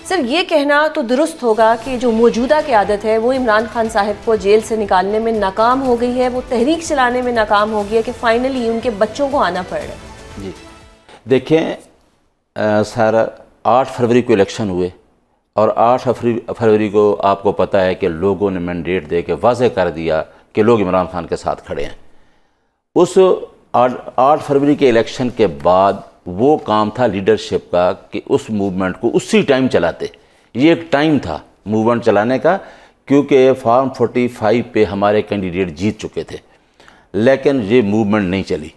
سر یہ کہنا تو درست ہوگا کہ جو موجودہ قیادت ہے وہ عمران خان صاحب کو جیل سے نکالنے میں ناکام ہو گئی ہے، وہ تحریک چلانے میں ناکام ہو گئی ہے کہ فائنلی ان کے بچوں کو آنا پڑ رہا ہے؟ جی دیکھیں سر 8 فروری کو الیکشن ہوئے اور 8 فروری کو آپ کو پتہ ہے کہ لوگوں نے مینڈیٹ دے کے واضح کر دیا کہ لوگ عمران خان کے ساتھ کھڑے ہیں۔ اس 8 فروری کے الیکشن کے بعد وہ کام تھا لیڈرشپ کا کہ اس موومنٹ کو اسی ٹائم چلاتے۔ یہ ایک ٹائم تھا موومنٹ چلانے کا، کیونکہ فارم 45 پہ ہمارے کینڈیڈیٹ جیت چکے تھے، لیکن یہ موومنٹ نہیں چلی۔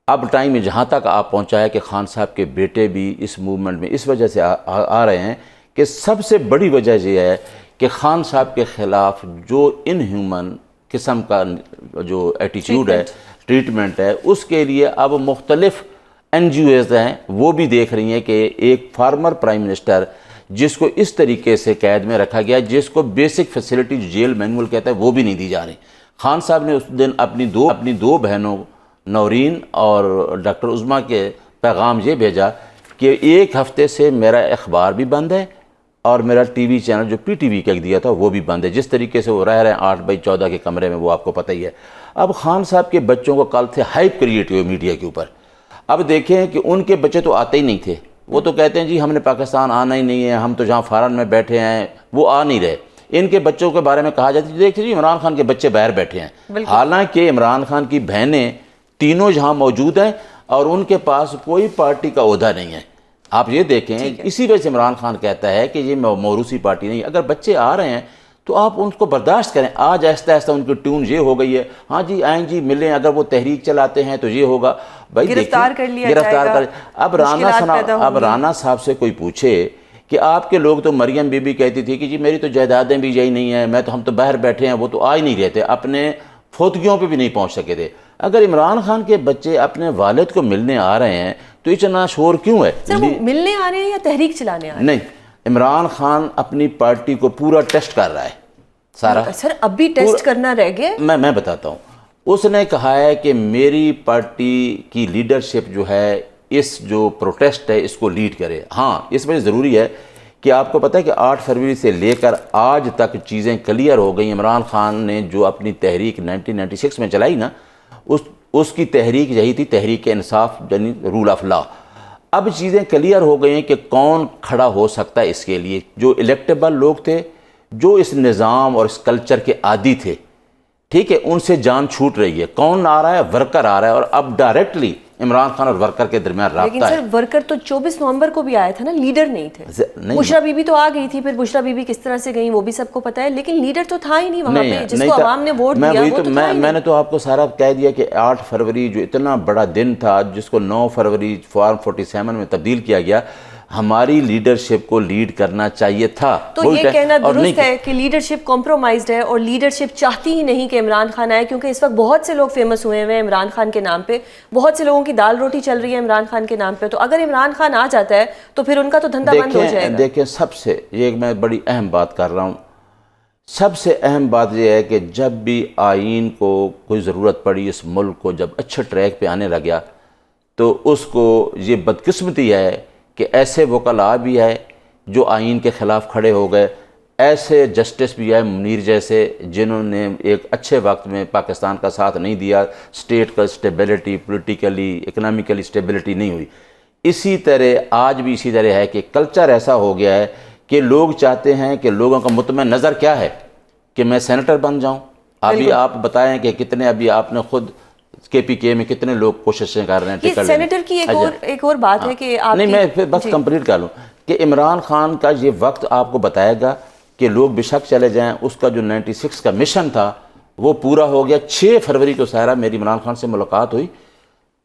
اب ٹائم جہاں تک آپ پہنچا ہے کہ خان صاحب کے بیٹے بھی اس موومنٹ میں اس وجہ سے آ رہے ہیں کہ سب سے بڑی وجہ یہ ہے کہ خان صاحب کے خلاف جو ان ہیومن قسم کا جو ایٹیٹیوڈ ہے، ٹریٹمنٹ ہے، اس کے لیے اب مختلف این جی اوز ہیں وہ بھی دیکھ رہی ہیں کہ ایک فارمر پرائم منسٹر جس کو اس طریقے سے قید میں رکھا گیا، جس کو بیسک فیسلٹی جیل مینول کہتا ہے وہ بھی نہیں دی جا رہی۔ خان صاحب نے اس دن اپنی دو بہنوں نورین اور ڈاکٹر عظمیٰ کے پیغام یہ بھیجا کہ ایک ہفتے سے میرا اخبار بھی بند ہے اور میرا ٹی وی چینل جو پی ٹی وی کا دیا تھا وہ بھی بند ہے۔ جس طریقے سے وہ رہ رہے ہیں 8x14 کے کمرے میں، وہ آپ کو پتہ ہی ہے۔ اب خان صاحب کے بچوں کو کل سے ہائپ کریٹ ہوئے میڈیا کے اوپر۔ اب دیکھیں کہ ان کے بچے تو آتے ہی نہیں تھے، وہ تو کہتے ہیں جی ہم نے پاکستان آنا ہی نہیں ہے، ہم تو جہاں فارن میں بیٹھے ہیں وہ آ نہیں رہے۔ ان کے بچوں کے بارے میں کہا جاتا ہے دیکھیں جی عمران خان کے بچے باہر بیٹھے ہیں، حالانکہ عمران خان کی بہنیں تینوں جہاں موجود ہیں اور ان کے پاس کوئی پارٹی کا عہدہ نہیں ہے۔ آپ یہ دیکھیں، اسی وجہ سے عمران خان کہتا ہے کہ یہ موروثی پارٹی نہیں۔ اگر بچے آ رہے ہیں تو آپ ان کو برداشت کریں۔ آج آہستہ آہستہ ان کی ٹیون یہ ہو گئی ہے، ہاں جی آئیں جی ملیں، اگر وہ تحریک چلاتے ہیں تو یہ ہوگا، بھائی گرفتار کر لیا گرفتار جائے گا۔ اب رانا صاحب سے کوئی پوچھے کہ آپ کے لوگ تو مریم بی بی کہتی تھی کہ جی میری تو جائیدادیں بھی یہی نہیں ہیں، ہم تو باہر بیٹھے ہیں، وہ تو آ ہی نہیں رہتے، اپنے فوتگیوں پہ بھی نہیں پہنچ سکے تھے۔ اگر عمران خان کے بچے اپنے والد کو ملنے آ رہے ہیں تو اتنا شور کیوں ہے؟ سر وہ ملنے آ رہے ہیں یا تحریک چلانے آ رہے ہیں؟ نہیں، عمران خان اپنی پارٹی کو پورا ٹیسٹ کر رہا ہے سارا۔ سر اب بھی ٹیسٹ کرنا رہ گیا؟ میں بتاتا ہوں۔ اس نے کہا ہے کہ میری پارٹی کی لیڈرشپ جو ہے اس جو پروٹیسٹ ہے اس کو لیڈ کرے۔ ہاں اس وجہ ضروری ہے کہ آپ کو پتہ ہے کہ 8 فروری سے لے کر آج تک چیزیں کلیئر ہو گئیں۔ عمران خان نے جو اپنی تحریک 1996 میں چلائی نا، اس کی تحریک یہی تھی، تحریک انصاف یعنی رول آف لا۔ اب چیزیں کلیئر ہو گئی ہیں کہ کون کھڑا ہو سکتا ہے اس کے لیے۔ جو الیکٹیبل لوگ تھے، جو اس نظام اور اس کلچر کے عادی تھے، ٹھیک ہے، ان سے جان چھوٹ رہی ہے۔ کون آ رہا ہے؟ ورکر آ رہا ہے، اور اب ڈائریکٹلی عمران خان اور ورکر کے درمیان رابطہ ہے۔ لیکن سر ورکر تو 24 نومبر کو بھی آیا تھا نا، لیڈر نہیں تھے۔ بشرا بی بی تو آ گئی تھی، پھر بشرا بی بی کس طرح سے گئیں وہ بھی سب کو پتہ ہے، لیکن لیڈر تو تھا ہی نہیں وہاں پہ جس کو عوام نے ووٹ دیا، وہ تو تھا ہی نہیں۔ میں نے تو آپ کو سارا کہہ دیا کہ 8 فروری جو اتنا بڑا دن تھا جس کو 9 فروری فارم 47 میں تبدیل کیا گیا، ہماری لیڈرشپ کو لیڈ کرنا چاہیے تھا۔ تو یہ کہنا درست ہے کہ لیڈرشپ کمپرومائزڈ ہے اور لیڈرشپ چاہتی ہی نہیں کہ عمران خان آئے، کیونکہ اس وقت بہت سے لوگ فیمس ہوئے ہیں عمران خان کے نام پہ، بہت سے لوگوں کی دال روٹی چل رہی ہے عمران خان کے نام پہ، تو اگر عمران خان آ جاتا ہے تو پھر ان کا تو دھندا بند ہو جائے گا۔ دیکھیں سب سے یہ میں بڑی اہم بات کر رہا ہوں، سب سے اہم بات یہ ہے کہ جب بھی آئین کو کوئی ضرورت پڑی، اس ملک کو جب اچھے ٹریک پہ آنے لگا، تو اس کو یہ بدقسمتی ہے کہ ایسے وکلاء بھی ہے جو آئین کے خلاف کھڑے ہو گئے، ایسے جسٹس بھی ہے منیر جیسے جنہوں نے ایک اچھے وقت میں پاکستان کا ساتھ نہیں دیا، سٹیٹ کا اسٹیبلٹی، پولیٹیکلی اکنامیکلی اسٹیبلٹی نہیں ہوئی۔ اسی طرح آج بھی اسی طرح ہے کہ کلچر ایسا ہو گیا ہے کہ لوگ چاہتے ہیں کہ لوگوں کا مطمئن نظر کیا ہے کہ میں سینیٹر بن جاؤں۔ ابھی آپ بتائیں کہ کتنے، ابھی آپ نے خود کے پی کے میں کتنے لوگ کوششیں کر رہے ہیں ٹکٹ لینے۔ سینیٹر کی ایک اور بات ہے کہ آپ نہیں، میں پھر بس کمپلیٹ کر لوں کہ عمران خان کا یہ وقت آپ کو بتائے گا کہ لوگ بے شک چلے جائیں، اس کا جو 96 کا مشن تھا وہ پورا ہو گیا۔ 6 فروری کو سارا میری عمران خان سے ملاقات ہوئی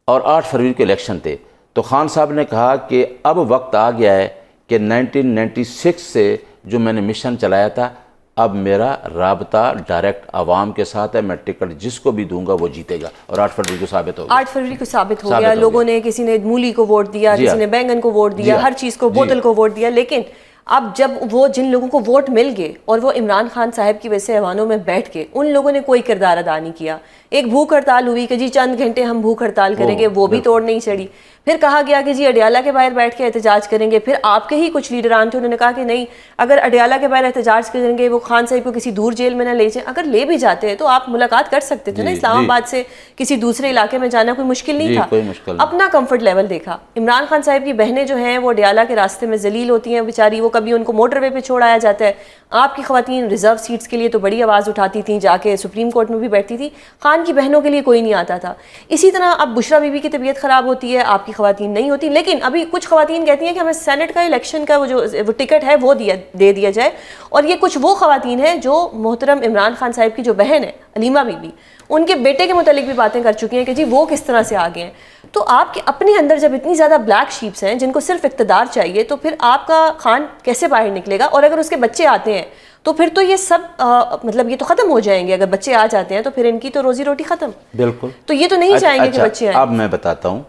اور 8 فروری کے الیکشن تھے، تو خان صاحب نے کہا کہ اب وقت آ گیا ہے کہ 1996 سے جو میں نے مشن چلایا تھا، اب میرا رابطہ ڈائریکٹ عوام کے ساتھ ہے، میں ٹکٹ جس کو بھی دوں گا وہ جیتے گا، اور 8 فروری کو ثابت ہو گیا۔ 8 فروری کو ثابت ہو گیا، لوگوں نے، کسی نے مولی کو ووٹ دیا، کسی نے بینگن کو ووٹ دیا، ہر چیز کو، بوتل کو ووٹ دیا، لیکن اب جب وہ جن لوگوں کو ووٹ مل گئے اور وہ عمران خان صاحب کی وجہ سے ایوانوں میں بیٹھ کے، ان لوگوں نے کوئی کردار ادا نہیں کیا۔ ایک بھوک ہڑتال ہوئی کہ جی چند گھنٹے ہم بھوک ہڑتال کریں گے، وہ بھی توڑ نہیں چڑھی۔ پھر کہا گیا کہ جی اڈیالہ کے باہر بیٹھ کے احتجاج کریں گے. پھر آپ کے ہی کچھ لیڈران تھے, انہوں نے کہا کہ نہیں, اگر اڈیالہ کے باہر احتجاج کریں گے وہ خان صاحب کو کسی دور جیل میں نہ لے جائیں. اگر لے بھی جاتے ہیں تو آپ ملاقات کر سکتے تھے نا, اسلام آباد سے کسی دوسرے علاقے میں جانا کوئی مشکل نہیں تھا. اپنا کمفرٹ لیول دیکھا. عمران خان صاحب کی بہنیں جو ہیں وہ اڈیالہ کے راستے میں ذلیل ہوتی ہیں بیچاری, وہ کبھی ان کو موٹر وے پہ چھوڑ آیا جاتا ہے. آپ کی خواتین ریزرو سیٹس کے لیے تو بڑی آواز اٹھاتی تھیں, جا کے سپریم کورٹ میں بھی بیٹھتی تھی. خان کی بہنوں کے لیے کوئی نہیں آتا تھا. اسی طرح اب بشرا بی بی کی طبیعت خراب ہوتی ہے, آپ کی خواتین نہیں ہوتی. لیکن ابھی کچھ خواتین کہتی ہیں کہ ہمیں سینٹ کا الیکشن کا وہ ٹکٹ ہے وہ دے دیا جائے. اور یہ کچھ وہ خواتین ہیں جو محترم عمران خان صاحب کی جو بہن ہے علیمہ بی بی, ان کے بیٹے کے متعلق بھی باتیں کر چکی ہیں کہ جی وہ کس طرح سے آگے ہیں. تو آپ کے اپنے اندر جب اتنی زیادہ بلیک شیپس ہیں جن کو صرف اقتدار چاہیے, تو پھر آپ کا خان کیسے باہر نکلے گا؟ اور اگر اس کے بچے آتے ہیں تو پھر تو یہ سب مطلب یہ تو ختم ہو جائیں گے. اگر بچے آ جاتے ہیں تو پھر ان کی تو روزی روٹی ختم. بالکل. تو یہ تو نہیں چاہیں گے کہ بچے آئیں. اب میں بتاتا ہوں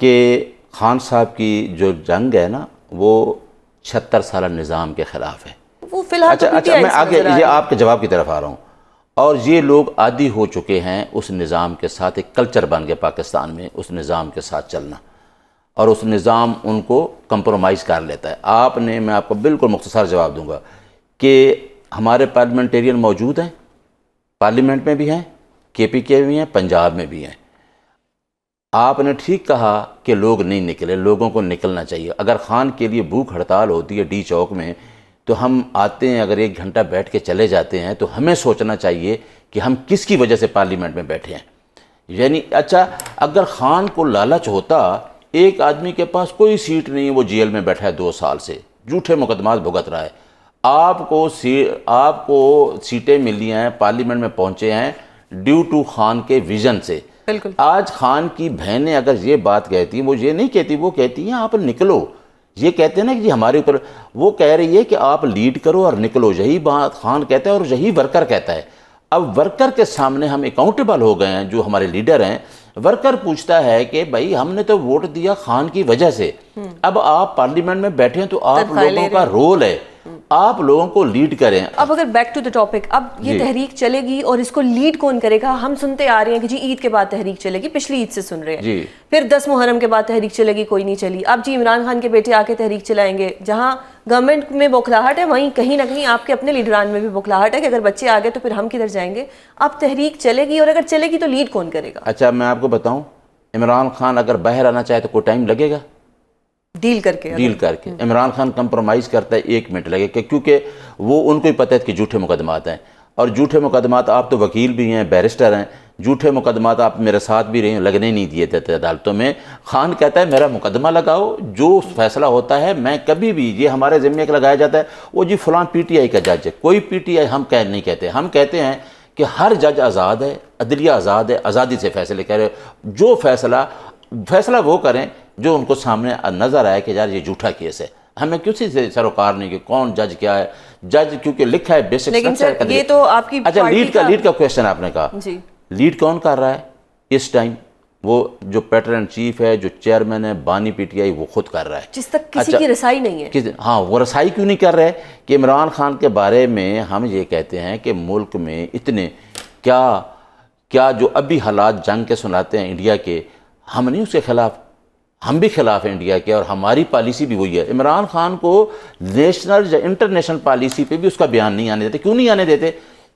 کہ خان صاحب کی جو جنگ ہے نا وہ 76 سالہ نظام کے خلاف ہے. وہ فی الحال اچھا میں آگے یہ آپ کے جواب کی طرف آ رہا ہوں. اور یہ لوگ عادی ہو چکے ہیں اس نظام کے ساتھ, ایک کلچر بن گیا پاکستان میں اس نظام کے ساتھ چلنا, اور اس نظام ان کو کمپرومائز کر لیتا ہے. میں آپ کو بالکل مختصر جواب دوں گا کہ ہمارے پارلیمنٹیرین موجود ہیں, پارلیمنٹ میں بھی ہیں, کے پی کے بھی ہیں, پنجاب میں بھی ہیں. آپ نے ٹھیک کہا کہ لوگ نہیں نکلے, لوگوں کو نکلنا چاہیے. اگر خان کے لیے بھوک ہڑتال ہوتی ہے ڈی چوک میں تو ہم آتے ہیں, اگر 1 گھنٹہ بیٹھ کے چلے جاتے ہیں تو ہمیں سوچنا چاہیے کہ ہم کس کی وجہ سے پارلیمنٹ میں بیٹھے ہیں. یعنی اچھا اگر خان کو لالچ ہوتا, ایک آدمی کے پاس کوئی سیٹ نہیں ہے, وہ جیل میں بیٹھا ہے 2 سال سے, جھوٹے مقدمات بھگت رہا ہے, آپ کو سیٹیں ملی ہیں, پارلیمنٹ میں پہنچے ہیں ڈیو ٹو خان کے ویژن سے. بالکل. آج خان کی بہنیں اگر یہ بات کہتی ہیں, وہ یہ نہیں کہتی, وہ کہتی ہیں آپ نکلو. یہ کہتے ہیں نا کہ جی ہمارے اوپر, وہ کہہ رہی ہے کہ آپ لیڈ کرو اور نکلو. یہی بات خان کہتا ہے اور یہی ورکر کہتا ہے. اب ورکر کے سامنے ہم اکاؤنٹیبل ہو گئے ہیں, جو ہمارے لیڈر ہیں. ورکر پوچھتا ہے کہ بھائی ہم نے تو ووٹ دیا خان کی وجہ سے, اب آپ پارلیمنٹ میں بیٹھے ہیں تو آپ لوگوں کا رول ہے آپ لوگوں کو لیڈ کریں. اب اگر بیک ٹو دا ٹاپک, اب یہ تحریک چلے گی اور اس کو لیڈ کون کرے گا؟ ہم سنتے آ رہے ہیں کہ جی عید کے بعد تحریک چلے گی, پچھلی عید سے سن رہے ہیں. پھر 10 محرم کے بعد تحریک چلے گی, کوئی نہیں چلی. اب جی عمران خان کے بیٹے آ کے تحریک چلائیں گے. جہاں گورنمنٹ میں بوکھلاہٹ ہے وہیں کہیں نہ کہیں آپ کے اپنے لیڈران میں بھی بوکھلاہٹ ہے کہ اگر بچے آ گئے تو پھر ہم کدھر جائیں گے. اب تحریک چلے گی, اور اگر چلے گی تو لیڈ کون کرے گا؟ اچھا میں آپ کو بتاؤں, عمران خان اگر باہر آنا چاہے تو کوئی ٹائم لگے گا؟ ڈیل کر کے عمران خان کمپرومائز کرتا ہے 1 منٹ لگے گا, کیونکہ وہ ان کو ہی پتہ ہے کہ جھوٹے مقدمات ہیں. اور جھوٹے مقدمات, آپ تو وکیل بھی ہیں, بیرسٹر ہیں, جھوٹے مقدمات آپ میرے ساتھ بھی رہے ہیں, لگنے نہیں دیے تھے عدالتوں میں. خان کہتا ہے میرا مقدمہ لگاؤ, جو فیصلہ ہوتا ہے میں کبھی بھی, یہ ہمارے ذمے ایک لگایا جاتا ہے وہ جی فلاں پی ٹی آئی کا جج ہے. کوئی پی ٹی آئی ہم نہیں کہتے, ہم کہتے ہیں کہ ہر جج آزاد ہے, عدلیہ آزاد ہے, آزادی سے فیصلے کرے. جو فیصلہ وہ کریں جو ان کو سامنے نظر آئے کہ یار یہ جھوٹا کیس ہے. ہمیں کسی سے سروکار نہیں کہ کون جج کیا ہے, جج کیونکہ لکھا ہے بیسک. لیکن سر یہ تو آپ کی اچھا لیڈ کا کویشچن آپ نے کہا, لیڈ کون کر رہا ہے اس ٹائم؟ وہ جو پیٹرن ان چیف ہے, جو چیئرمین ہے, بانی پی ٹی آئی, وہ خود کر رہا ہے, جس تک کسی کی رسائی نہیں ہے. ہاں وہ رسائی کیوں نہیں کر رہے کہ عمران خان کے بارے میں ہم یہ کہتے ہیں کہ ملک میں اتنے کیا جو ابھی حالات جنگ کے سناتے ہیں انڈیا کے, ہم نہیں اس کے خلاف, ہم بھی خلاف ہیں انڈیا کے, اور ہماری پالیسی بھی وہی ہے. عمران خان کو نیشنل یا انٹرنیشنل پالیسی پہ بھی اس کا بیان نہیں آنے دیتے. کیوں نہیں آنے دیتے؟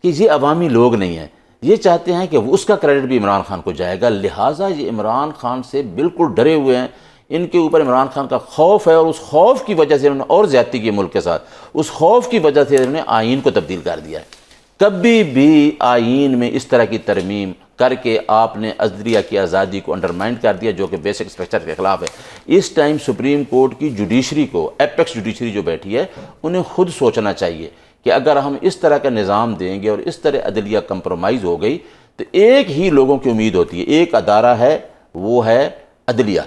کہ یہ عوامی لوگ نہیں ہیں, یہ چاہتے ہیں کہ اس کا کریڈٹ بھی عمران خان کو جائے گا. لہٰذا یہ عمران خان سے بالکل ڈرے ہوئے ہیں, ان کے اوپر عمران خان کا خوف ہے, اور اس خوف کی وجہ سے انہوں نے اور زیادتی کی ملک کے ساتھ. اس خوف کی وجہ سے انہوں نے آئین کو تبدیل کر دیا ہے. کبھی بھی آئین میں اس طرح کی ترمیم کر کے آپ نے عدلیہ کی آزادی کو انڈرمائن کر دیا, جو کہ بیسک اسٹرکچر کے خلاف ہے. اس ٹائم سپریم کورٹ کی جوڈیشری کو, ایپیکس جوڈیشری جو بیٹھی ہے, انہیں خود سوچنا چاہیے کہ اگر ہم اس طرح کا نظام دیں گے اور اس طرح عدلیہ کمپرومائز ہو گئی تو ایک ہی لوگوں کی امید ہوتی ہے, ایک ادارہ ہے, وہ ہے عدلیہ,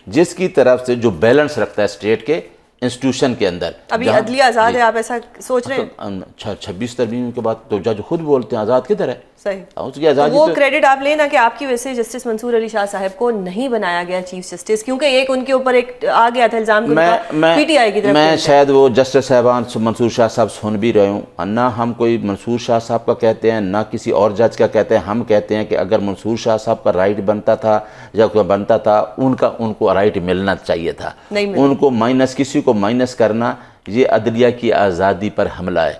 جس کی طرف سے جو بیلنس رکھتا ہے اسٹیٹ کے, انسٹیٹیوشن کے اندر. ابھی عدلیہ آزاد ہے، آپ ایسا سوچ رہے ہیں؟ 26 ترمیم کے بعد تو جج خود بولتے ہیں آزاد کدھر ہے. صحیح. اس کی آزادی وہ کریڈٹ آپ لینا کہ آپ کی وجہ سے جسٹس منصور علی شاہ صاحب کو نہیں بنایا گیا چیف جسٹس، کیونکہ ایک ان کے اوپر ایک آ گیا تھا الزام پی ٹی آئی کی طرف. میں شاید وہ جسٹس صاحبان منصور شاہ صاحب سن بھی رہے ہوں. نہ ہم کوئی منصور شاہ صاحب کا کہتے ہیں نہ کسی اور جج کا کہتے ہیں. ہم کہتے ہیں کہ اگر منصور شاہ صاحب کا رائٹ بنتا تھا یا کوئی بنتا تھا ان کو رائٹ ملنا چاہیے تھا. ان کو کسی کو مائنس کرنا یہ عدلیہ کی آزادی پر حملہ ہے.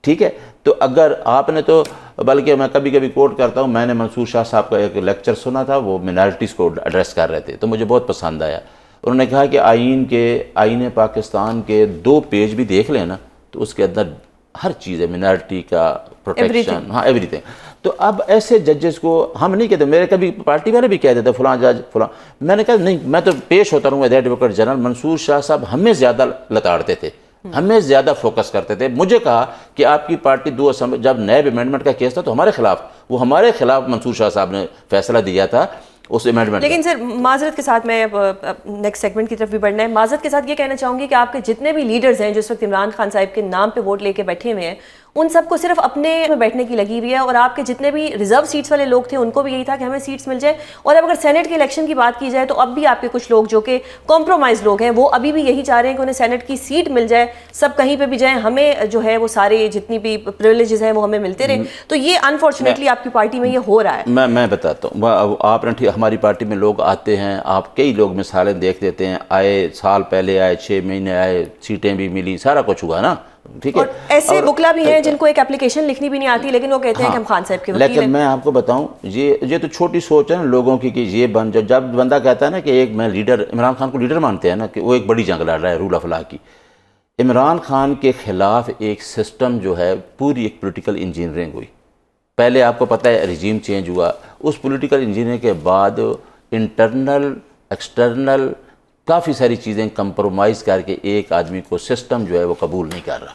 ٹھیک ہے. تو اگر آپ نے تو بلکہ میں کبھی کبھی کوٹ کرتا ہوں، میں نے منصور شاہ صاحب کا ایک لیکچر سنا تھا، وہ منارٹیز کو ایڈریس کر رہے تھے تو مجھے بہت پسند آیا. انہوں نے کہا کہ آئین پاکستان کے 2 پیج بھی دیکھ لیں نا تو اس کے اندر ہر چیز ہے، منارٹی کا پروٹیکشن، ہاں ایوری تھنگ. تو اب ایسے ججز کو ہم نہیں کہتے. میرے کبھی پارٹی والے بھی کہہ دیتے فلاں جج فلاں. میں نے کہا نہیں، میں تو پیش ہوتا رہوں ایز ایڈوکیٹ جنرل. منصور شاہ صاحب ہمیں زیادہ لتاڑتے تھے، ہمیں زیادہ فوکس کرتے تھے. مجھے کہا کہ آپ کی پارٹی جب نیب امینڈمنٹ کا کیس تھا تو ہمارے خلاف منصور شاہ صاحب نے فیصلہ دیا تھا اس امینڈمنٹ. لیکن سر معذرت کے ساتھ میں نیکسٹ سیگمنٹ کی طرف بھی بڑھنا ہے. معذرت کے ساتھ یہ کہنا چاہوں گی کہ آپ کے جتنے بھی لیڈرز ہیں جو اس وقت عمران خان صاحب کے نام پہ ووٹ لے کے بیٹھے ہوئے ہیں، ان سب کو صرف اپنے میں بیٹھنے کی لگی ہوئی ہے. اور آپ کے جتنے بھی ریزرو سیٹس والے لوگ تھے ان کو بھی یہی تھا کہ ہمیں سیٹس مل جائے. اور اب اگر سینٹ کے الیکشن کی بات کی جائے تو اب بھی آپ کے کچھ لوگ جو کہ کمپرومائز لوگ ہیں وہ ابھی بھی یہی چاہ رہے ہیں کہ انہیں سینٹ کی سیٹ مل جائے، سب کہیں پہ بھی جائیں، ہمیں جو ہے وہ سارے جتنی بھی پریولیجز ہیں وہ ہمیں ملتے رہے. تو یہ انفارچونیٹلی آپ کی پارٹی میں یہ ہو رہا ہے. میں بتاتا ہوں. آپ نے ہماری پارٹی میں لوگ آتے ہیں، آپ کئی لوگ مثالیں دیکھ دیتے ہیں. آئے سال پہلے آئے، 6 مہینے آئے، سیٹیں بھی ملی، سارا کچھ ہوا نا. ٹھیک ہے. اور ایسے بکلا بھی ہیں جن کو ایک اپلیکیشن لکھنی بھی نہیں آتی لیکن وہ کہتے ہیں کہ ہم خان صاحب کے وکیل ہیں. لیکن میں آپ کو بتاؤں یہ تو چھوٹی سوچ ہے نا لوگوں کی کہ یہ جب بندہ کہتا ہے نا کہ ایک میں لیڈر، عمران خان کو لیڈر مانتے ہیں نا کہ وہ ایک بڑی جنگ لڑ رہا ہے رول آف لا کی. عمران خان کے خلاف ایک سسٹم جو ہے پوری ایک پولیٹیکل انجینئرنگ ہوئی. پہلے آپ کو پتہ ہے رجیم چینج ہوا، اس پولیٹیکل انجینئرنگ کے بعد انٹرنل ایکسٹرنل کافی ساری چیزیں کمپرومائز کر کے ایک آدمی کو سسٹم جو ہے وہ قبول نہیں کر رہا.